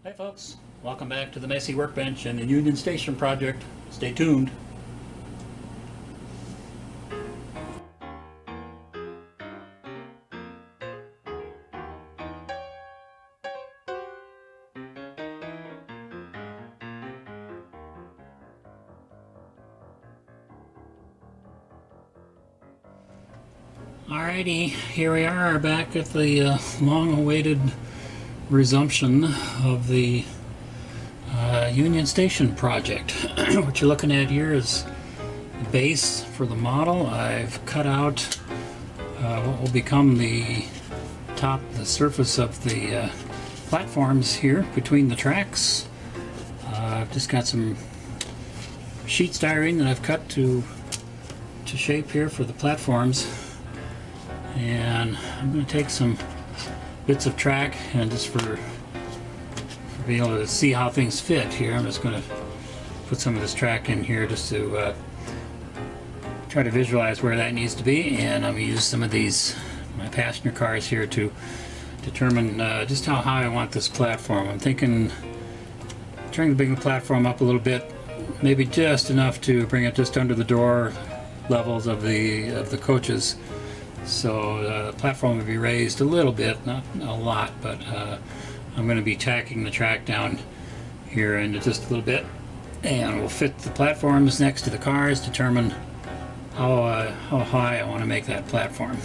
Hi folks, welcome back to the Messy Workbench and the Union Station project. Stay tuned. Alrighty, here we are back at the long-awaited resumption of the Union Station project. What you're looking at here is the base for the model. I've cut out what will become the surface of the platforms here between the tracks. I've just got some sheet styrene that I've cut to shape here for the platforms, and I'm going to take some bits of track and just for be able to see how things fit here, I'm just going to put some of this track in here just to try to visualize where that needs to be. And I'm going to use some of these my passenger cars here to determine just how high I want this platform. I'm thinking trying to bring the platform up a little bit, maybe just enough to bring it just under the door levels of the coaches. So the platform will be raised a little bit, not a lot, but I'm going to be tacking the track down here into just a little bit, and we'll fit the platforms next to the cars, determine how high I want to make that platform.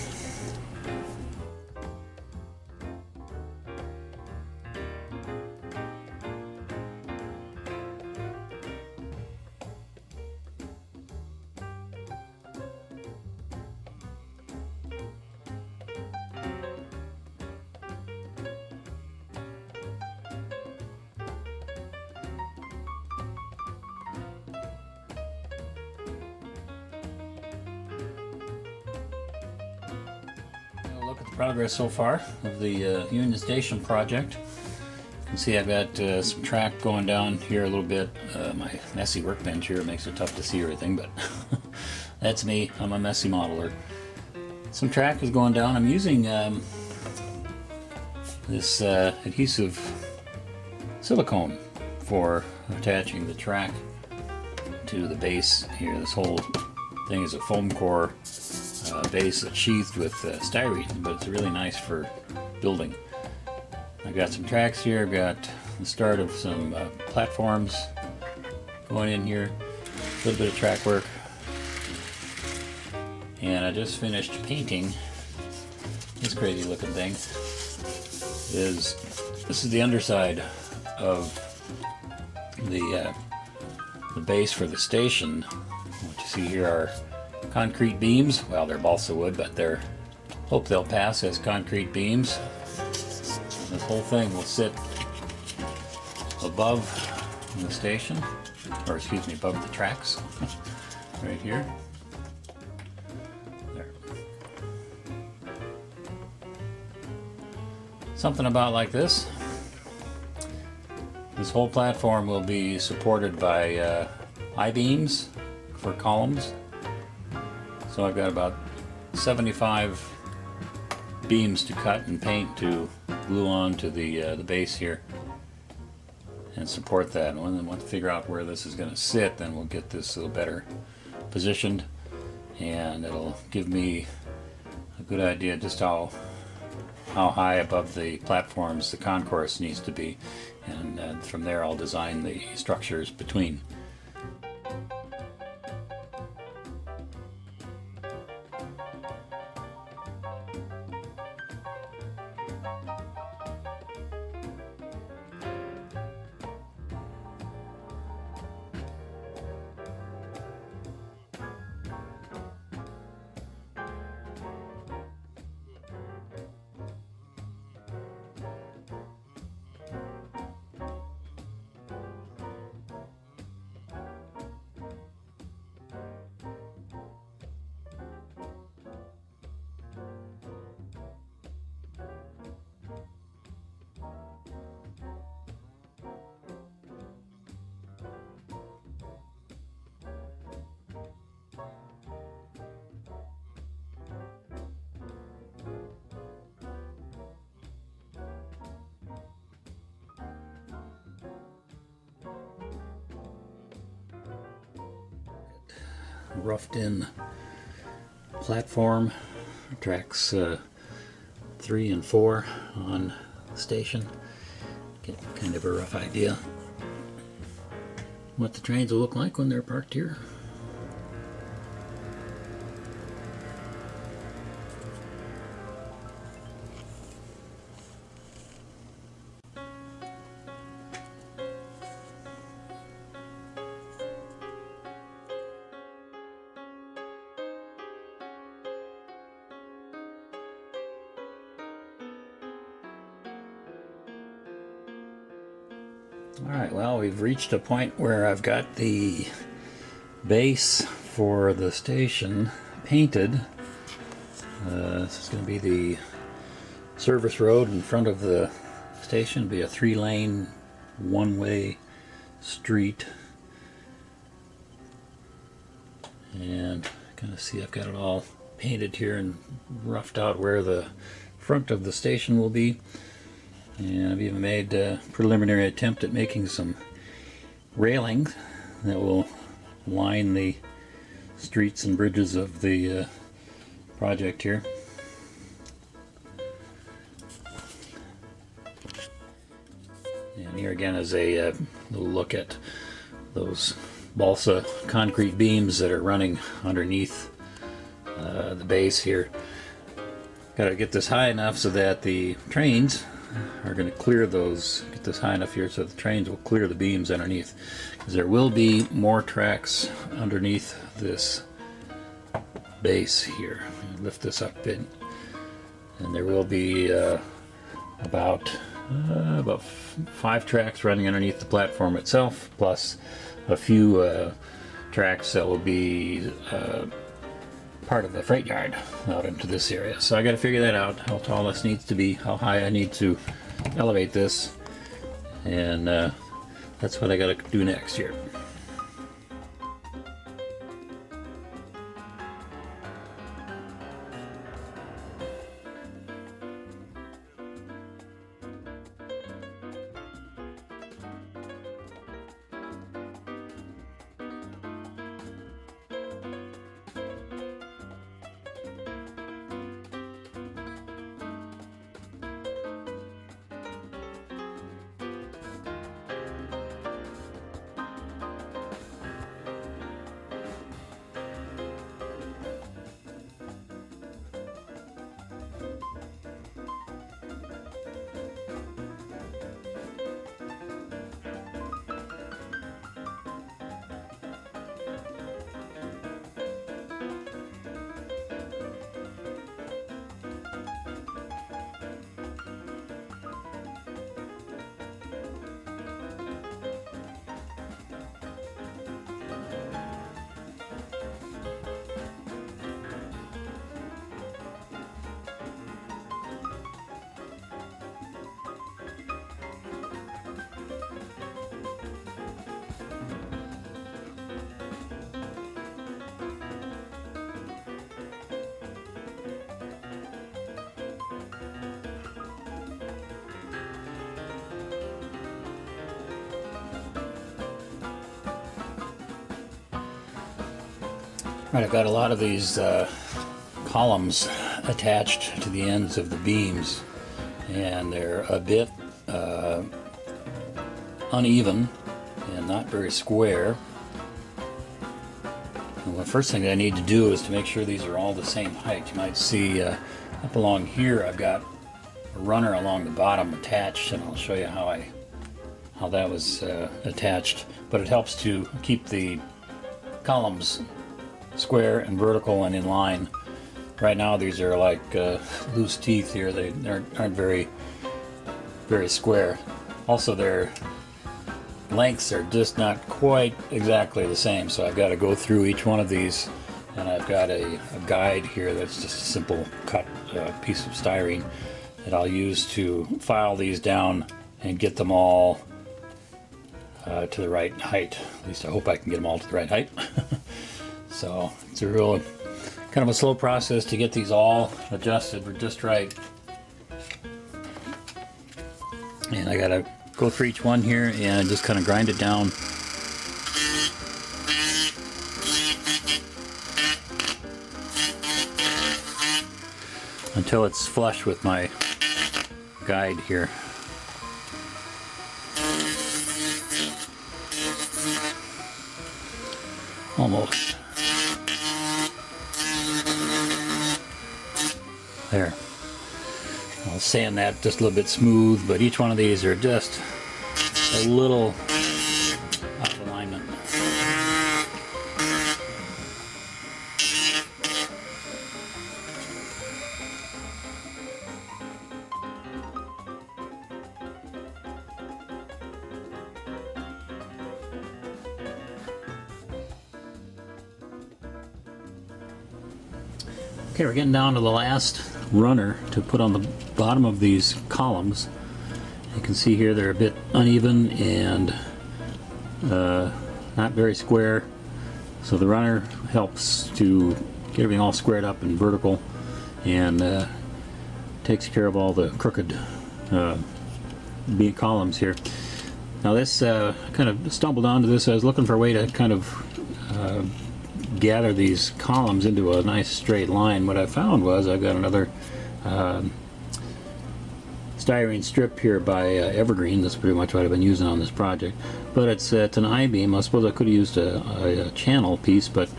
Look at the progress so far of the Union Station project. You can see I've got some track going down here a little bit. My messy workbench here makes it tough to see everything, but that's me. I'm a messy modeler. Some track is going down. I'm using this adhesive silicone for attaching the track to the base here. This whole thing is a foam core base that's sheathed with styrene, but it's really nice for building. I've got some tracks here. I've got the start of some platforms going in here, a little bit of track work, and I just finished painting this crazy looking thing. This is the underside of the base for the station. What you see here are concrete beams. Well, they're balsa wood, but hope they'll pass as concrete beams. This whole thing will sit above the station, or excuse me, above the tracks, right here. There. Something about like this. This whole platform will be supported by I-beams for columns. So I've got about 75 beams to cut and paint to glue on to the base here and support that. And when I want to figure out where this is going to sit, then we'll get this a little better positioned, and it'll give me a good idea just how high above the platforms the concourse needs to be, and from there I'll design the structures between. roughed in platform, tracks 3 and 4 on the station. Get kind of a rough idea what the trains will look like when they're parked here. Alright, well, we've reached a point where I've got the base for the station painted. This is going to be the service road in front of the station. It'll be a 3-lane, one-way street. And kind of see I've got it all painted here and roughed out where the front of the station will be. And I've even made a preliminary attempt at making some railing that will line the streets and bridges of the project here. And here again is a little look at those balsa concrete beams that are running underneath the base here. Got to get this high enough so that the trains are going to clear those, get this high enough here so the trains will clear the beams underneath, because there will be more tracks underneath this base here. Lift this up a bit, and there will be about 5 tracks running underneath the platform itself, plus a few tracks that will be part of the freight yard out into this area. So I got to figure that out, how tall this needs to be, how high I need to elevate this, and that's what I got to do next here. Right, I've got a lot of these columns attached to the ends of the beams, and they're a bit uneven and not very square. And the first thing that I need to do is to make sure these are all the same height. You might see up along here I've got a runner along the bottom attached, and I'll show you how that was attached. But it helps to keep the columns square and vertical and in line. Right now these are like loose teeth here. They aren't very square. Also, their lengths are just not quite exactly the same, so I've got to go through each one of these, and I've got a guide here that's just a simple cut piece of styrene that I'll use to file these down and get them all to the right height. At least I hope I can get them all to the right height. So it's a real kind of a slow process to get these all adjusted for just right. And I gotta go through each one here and just kind of grind it down until it's flush with my guide here. Almost. There. I'll sand that just a little bit smooth, but each one of these are just a little out of alignment. Okay, we're getting down to the last runner to put on the bottom of these columns. You can see here they're a bit uneven and not very square. So the runner helps to get everything all squared up and vertical, and takes care of all the crooked beam columns here. Now this, kind of stumbled onto this. I was looking for a way to kind of gather these columns into a nice straight line. What I found was I've got another styrene strip here by Evergreen. That's pretty much what I've been using on this project, but it's an I-beam. I suppose I could have used a channel piece, but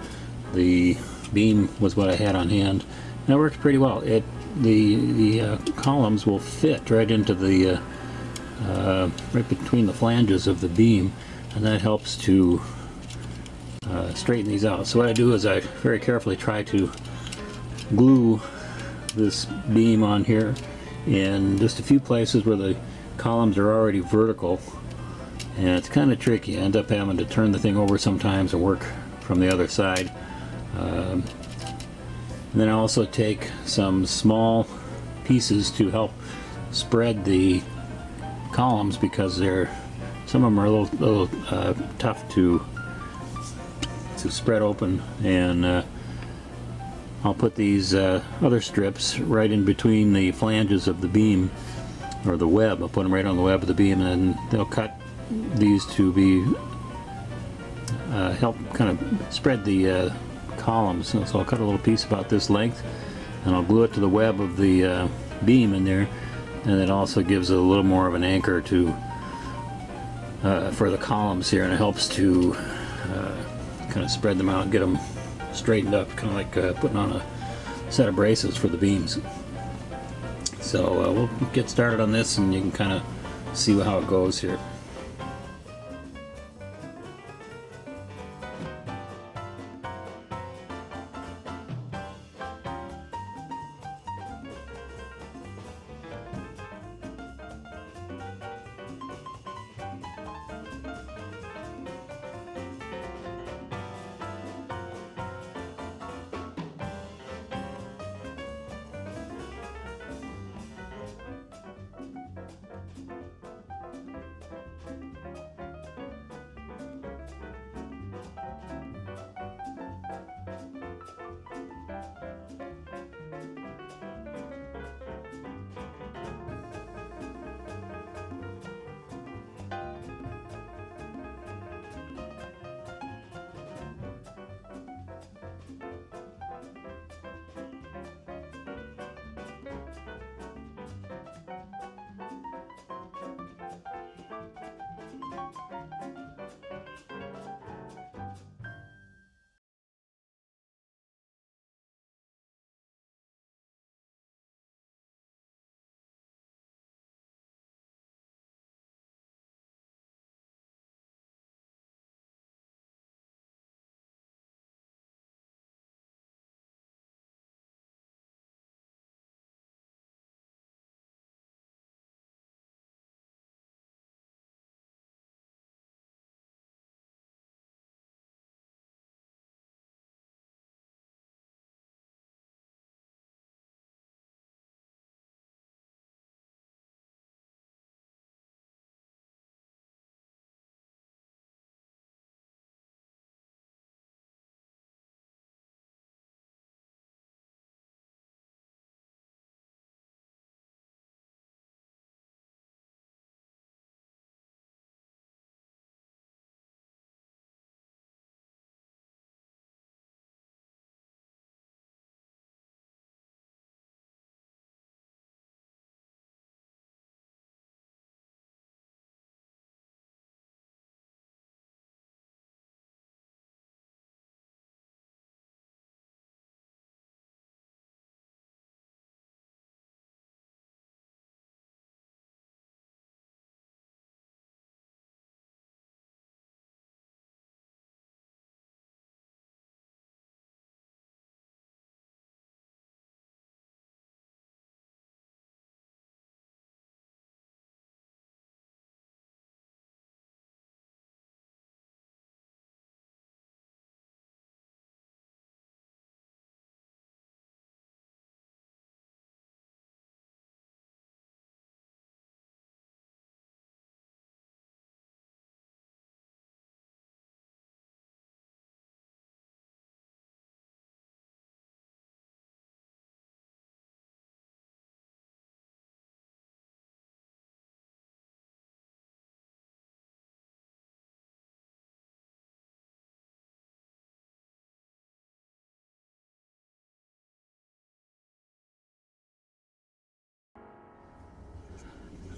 the beam was what I had on hand, and that works pretty well. The columns will fit right into the right between the flanges of the beam, and that helps to straighten these out. So what I do is I very carefully try to glue this beam on here in just a few places where the columns are already vertical, and it's kind of tricky. I end up having to turn the thing over sometimes and work from the other side. And then I also take some small pieces to help spread the columns, because some of them are a little tough to spread open, and I'll put these other strips right in between the flanges of the beam, or the web. I'll put them right on the web of the beam, and they'll cut these to be help kind of spread the columns. So I'll cut a little piece about this length, and I'll glue it to the web of the beam in there, and it also gives a little more of an anchor to for the columns here, and it helps to kind of spread them out and get them straightened up, kind of like putting on a set of braces for the beams. So we'll get started on this, and you can kind of see how it goes here.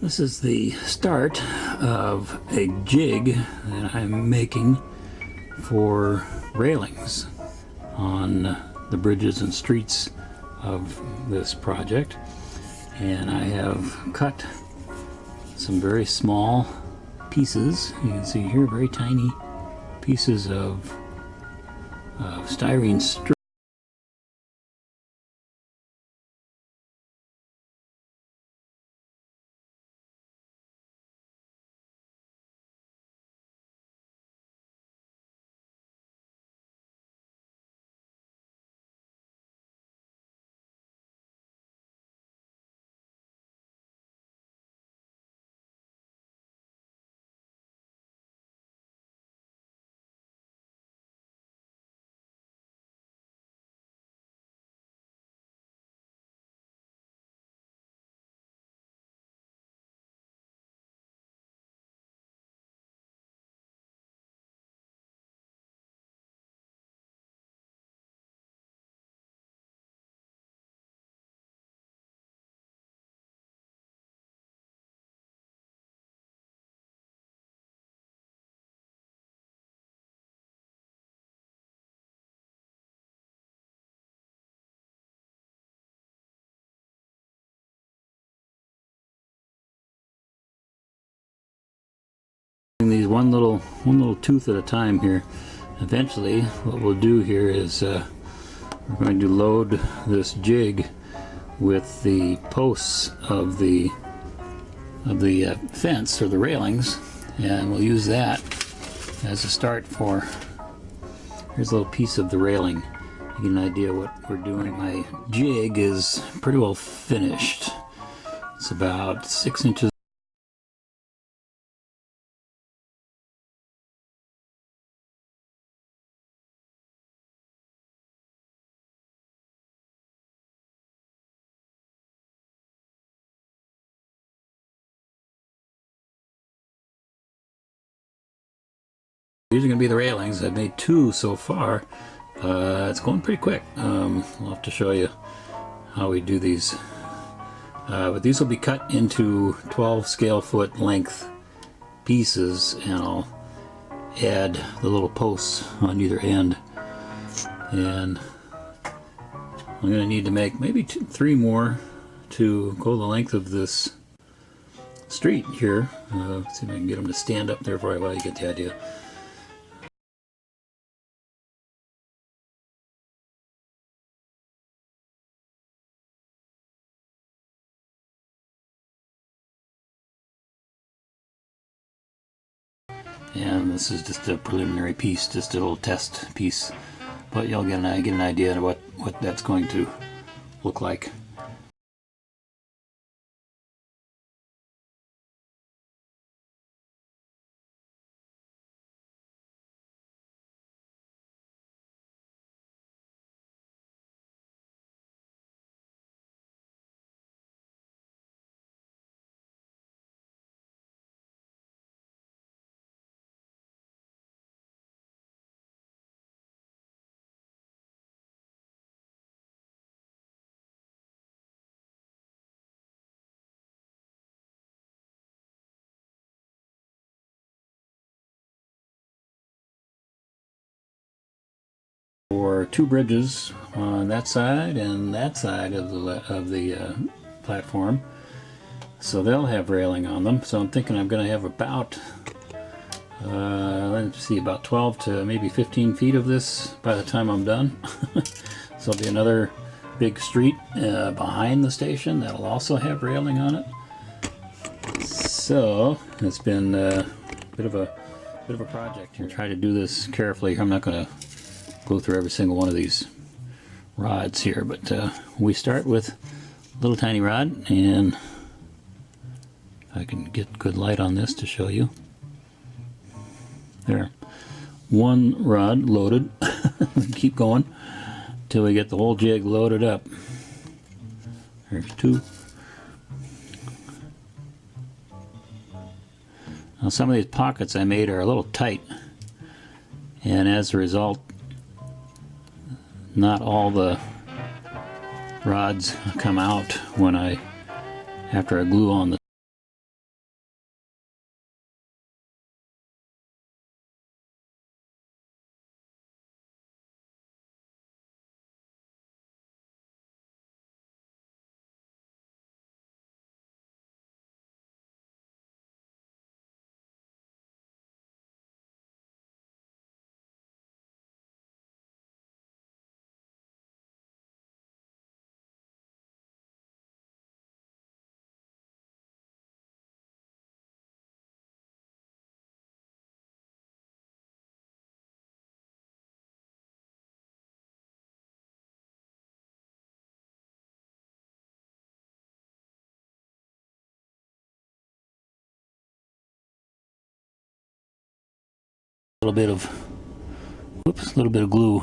This is the start of a jig that I'm making for railings on the bridges and streets of this project. And I have cut some very small pieces. You can see here very tiny pieces of styrene strip. These one little tooth at a time here. Eventually, what we'll do here is we're going to load this jig with the posts of the fence or the railings, and we'll use that as a start for. Here's a little piece of the railing. You get an idea what we're doing. My jig is pretty well finished. It's about 6 inches. These are going to be the railings. I've made 2 so far. It's going pretty quick. I'll have to show you how we do these. But these will be cut into 12 scale foot length pieces, and I'll add the little posts on either end. And I'm going to need to make maybe 3 more to go the length of this street here. See if I can get them to stand up there for a while. You get the idea. And this is just a preliminary piece, just a little test piece, but you'll get an idea of what that's going to look like. For 2 bridges on that side and that side of the platform, so they'll have railing on them. So I'm thinking I'm going to have about let's see, about 12 to maybe 15 feet of this by the time I'm done. So there'll be another big street behind the station that'll also have railing on it. So it's been a bit of a project here. Try to do this carefully. I'm not going to go through every single one of these rods here, but we start with a little tiny rod, and if I can get good light on this to show you. There, 1 rod loaded. Keep going till we get the whole jig loaded up. There's 2. Now some of these pockets I made are a little tight, and as a result, not all the rods come out when after I glue on the A little bit of, whoops, a little bit of glue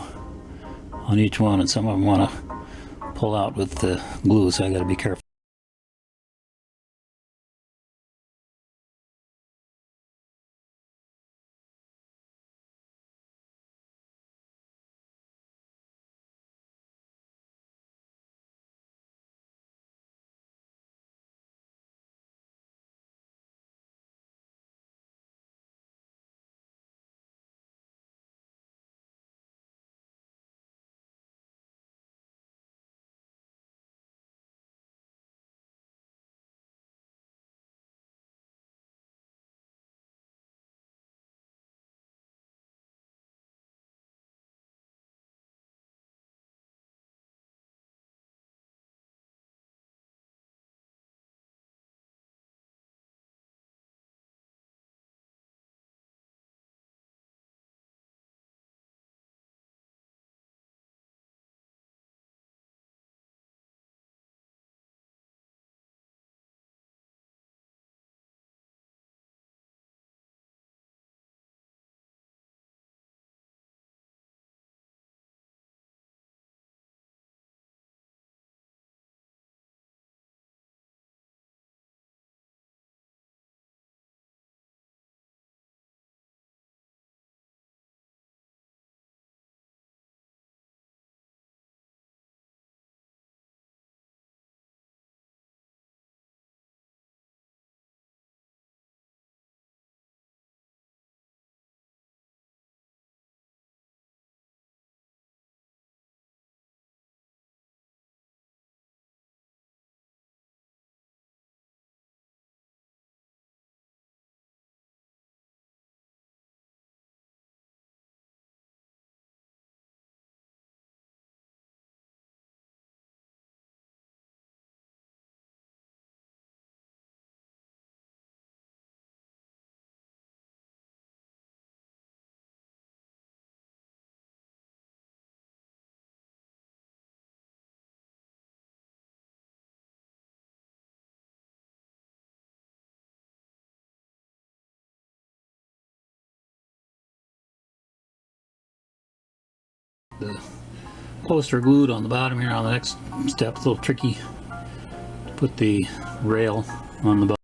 on each one, and some of them want to pull out with the glue, so I got to be careful. The posts are glued on the bottom here. On the next step, it's a little tricky to put the rail on the bottom.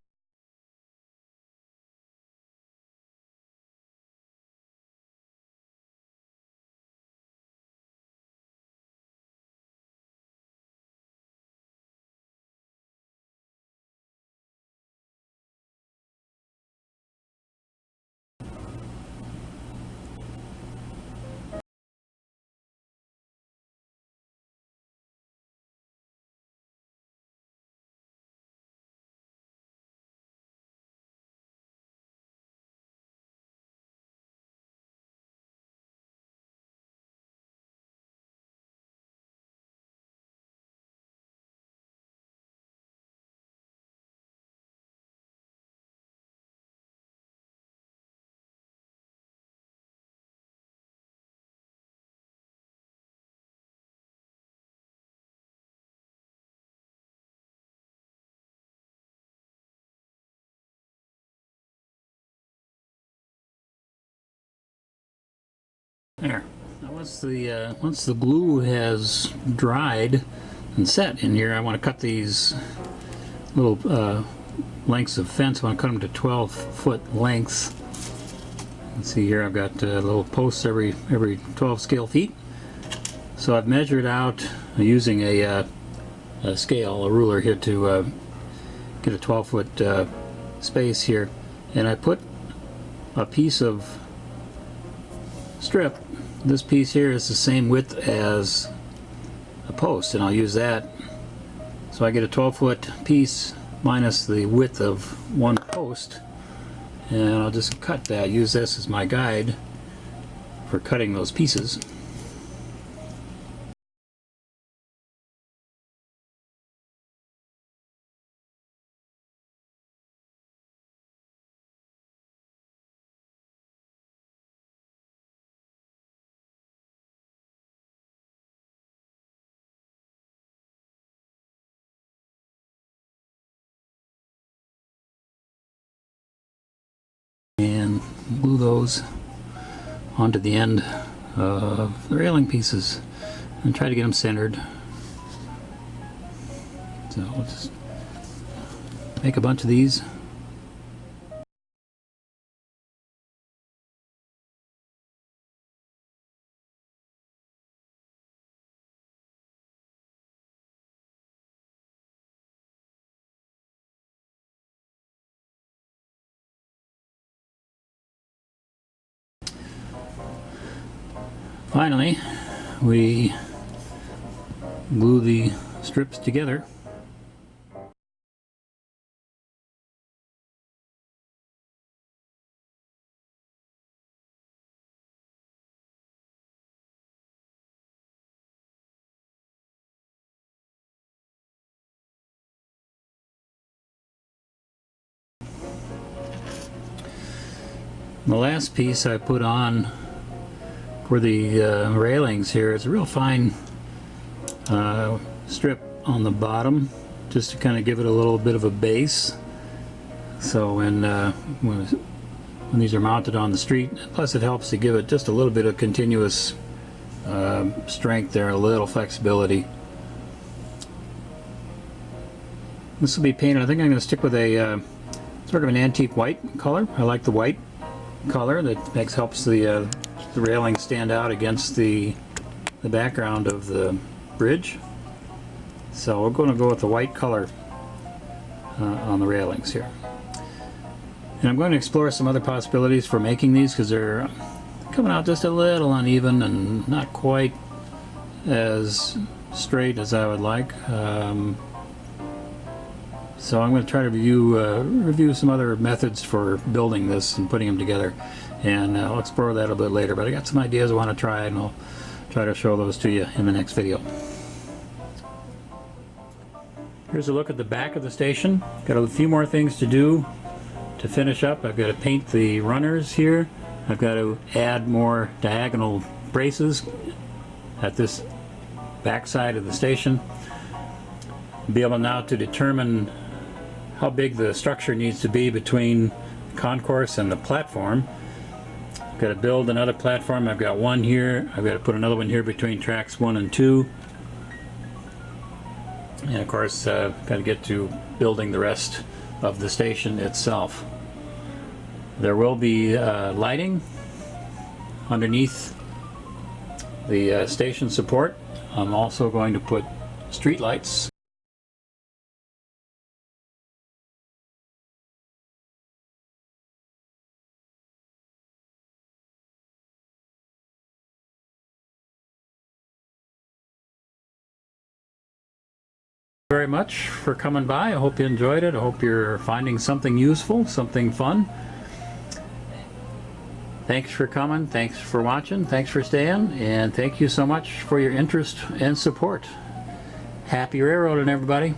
There. Now once the glue has dried and set in here, I want to cut these little lengths of fence. I want to cut them to 12-foot lengths. Let's see here, I've got little posts every 12 scale feet. So I've measured out using a scale, a ruler here, to get a 12-foot space here, and I put a piece of strip. This piece here is the same width as a post, and I'll use that. So I get a 12-foot piece minus the width of one post, and I'll just cut that. Use this as my guide for cutting those pieces. And glue those onto the end of the railing pieces and try to get them centered. So we'll just make a bunch of these. Finally, we glue the strips together. The last piece I put on for the railings here is a real fine strip on the bottom, just to kind of give it a little bit of a base. So when these are mounted on the street, plus it helps to give it just a little bit of continuous strength there, a little flexibility. This will be painted. I think I'm going to stick with a sort of an antique white color. I like the white color that helps the railing stand out against the background of the bridge. So we're going to go with the white color on the railings here. And I'm going to explore some other possibilities for making these, because they're coming out just a little uneven and not quite as straight as I would like. So I'm going to try to review some other methods for building this and putting them together, and I'll explore that a little bit later. But I got some ideas I want to try, and I'll try to show those to you in the next video. Here's a look at the back of the station. Got a few more things to do to finish up. I've got to paint the runners here. I've got to add more diagonal braces at this back side of the station. Be able now to determine how big the structure needs to be between the concourse and the platform. I've got to build another platform. I've got one here. I've got to put another one here between tracks 1 and 2. And of course, got to get to building the rest of the station itself. There will be lighting underneath the station support. I'm also going to put street lights. Very much for coming by. I hope you enjoyed it. I hope you're finding something useful, something fun. Thanks for coming, thanks for watching, thanks for staying, and thank you so much for your interest and support. Happy railroading, everybody.